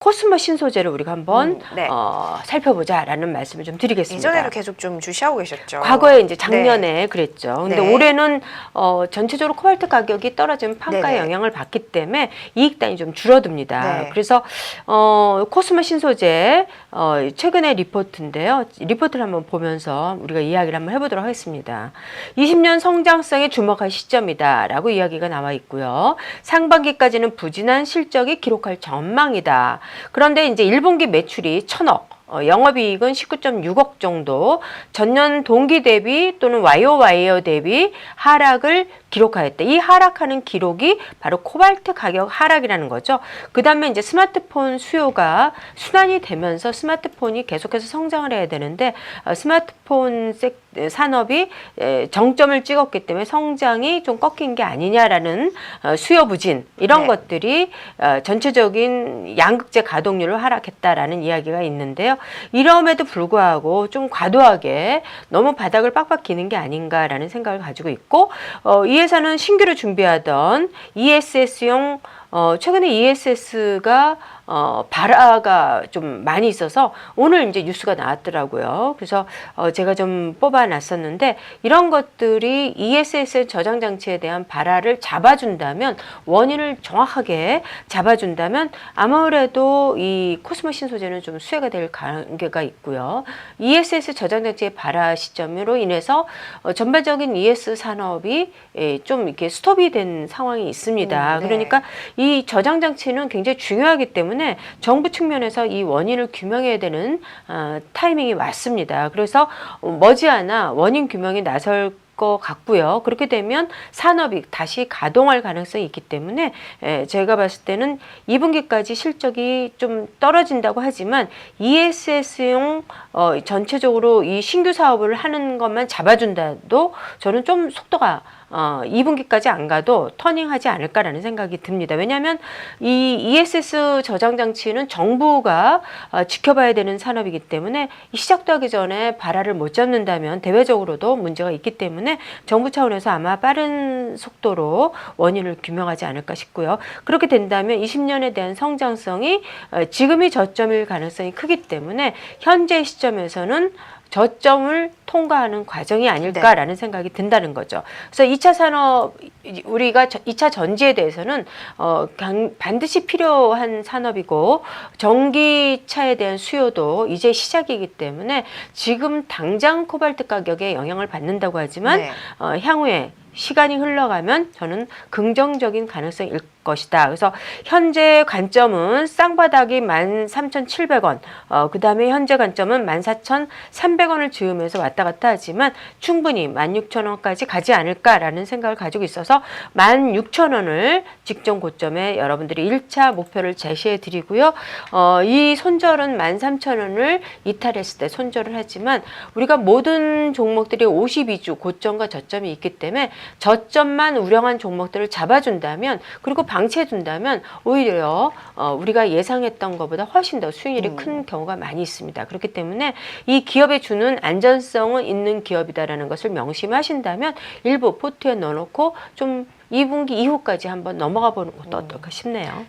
코스모 신소재를 우리가 한번 네. 살펴보자라는 말씀을 좀 드리겠습니다. 예전에도 계속 좀 주시하고 계셨죠. 과거에 이제 작년에 그랬죠. 근데 네. 올해는 전체적으로 코발트 가격이 떨어지면 판가에 네네. 영향을 받기 때문에 이익단이 좀 줄어듭니다. 네. 그래서 코스모 신소재 최근의 리포트인데요. 리포트를 한번 보면서 우리가 이야기를 한번 해보도록 하겠습니다. 20년 성장성에 주목할 시점이다라고 이야기가 나와 있고요. 상반기까지는 부진한 실적이 기록할 전망이다. 그런데 이제 1분기 매출이 1,000억. 영업이익은 19.6억 정도, 전년 동기 대비 또는 YOY 대비 하락을 기록하였다. 이 하락하는 기록이 바로 코발트 가격 하락이라는 거죠. 그 다음에 이제 스마트폰 수요가 순환이 되면서 스마트폰이 계속해서 성장을 해야 되는데 스마트폰 산업이 정점을 찍었기 때문에 성장이 좀 꺾인 게 아니냐라는 수요 부진 이런 네. 것들이 전체적인 양극재 가동률을 하락했다라는 이야기가 있는데요. 이럼에도 불구하고 좀 과도하게 너무 바닥을 빡빡 기는 게 아닌가라는 생각을 가지고 있고 이 회사는 신규로 준비하던 ESS용 최근에 ESS가 발화가 좀 많이 있어서 오늘 이제 뉴스가 나왔더라고요. 그래서 제가 좀 뽑아놨었는데 이런 것들이 ESS 저장 장치에 대한 발화를 잡아준다면 원인을 정확하게 잡아준다면 아무래도 이 코스모 신소재는 좀 수혜가 될 관계가 있고요. ESS 저장 장치의 발화 시점으로 인해서 전반적인 ES 산업이 좀 이렇게 스톱이 된 상황이 있습니다. 네. 그러니까 이 저장 장치는 굉장히 중요하기 때문에 정부 측면에서 이 원인을 규명해야 되는 타이밍이 왔습니다. 그래서 머지않아 원인 규명에 나설 것 같고요. 그렇게 되면 산업이 다시 가동할 가능성이 있기 때문에 제가 봤을 때는 2분기까지 실적이 좀 떨어진다고 하지만 ESS용 전체적으로 이 신규 사업을 하는 것만 잡아준다도 저는 좀 속도가 2분기까지 안 가도 터닝하지 않을까라는 생각이 듭니다. 왜냐하면 이 ESS 저장 장치는 정부가 지켜봐야 되는 산업이기 때문에 시작도 하기 전에 발화를 못 잡는다면 대외적으로도 문제가 있기 때문에 정부 차원에서 아마 빠른 속도로 원인을 규명하지 않을까 싶고요. 그렇게 된다면 20년에 대한 성장성이 지금이 저점일 가능성이 크기 때문에 현재 시점에서는 저점을 통과하는 과정이 아닐까라는 생각이 든다는 거죠. 그래서 2차 산업, 우리가 2차 전지에 대해서는 반드시 필요한 산업이고 전기차에 대한 수요도 이제 시작이기 때문에 지금 당장 코발트 가격에 영향을 받는다고 하지만 향후에 시간이 흘러가면 저는 긍정적인 가능성일 것이다. 그래서 현재 관점은 쌍바닥이 13,700원, 그 다음에 현재 관점은 14,300원을 지으면서 왔다 갔다 하지만 충분히 16,000원까지 가지 않을까라는 생각을 가지고 있어서 16,000원을 직전 고점에 여러분들이 1차 목표를 제시해 드리고요. 이 손절은 13,000원을 이탈했을 때 손절을 하지만 우리가 모든 종목들이 52주 고점과 저점이 있기 때문에 저점만 우량한 종목들을 잡아준다면 그리고 방치해둔다면 오히려 우리가 예상했던 것보다 훨씬 더 수익률이 큰 경우가 많이 있습니다. 그렇기 때문에 이 기업에 주는 안전성은 있는 기업이다라는 것을 명심하신다면 일부 포트에 넣어놓고 좀 2분기 이후까지 한번 넘어가 보는 것도 어떨까 싶네요.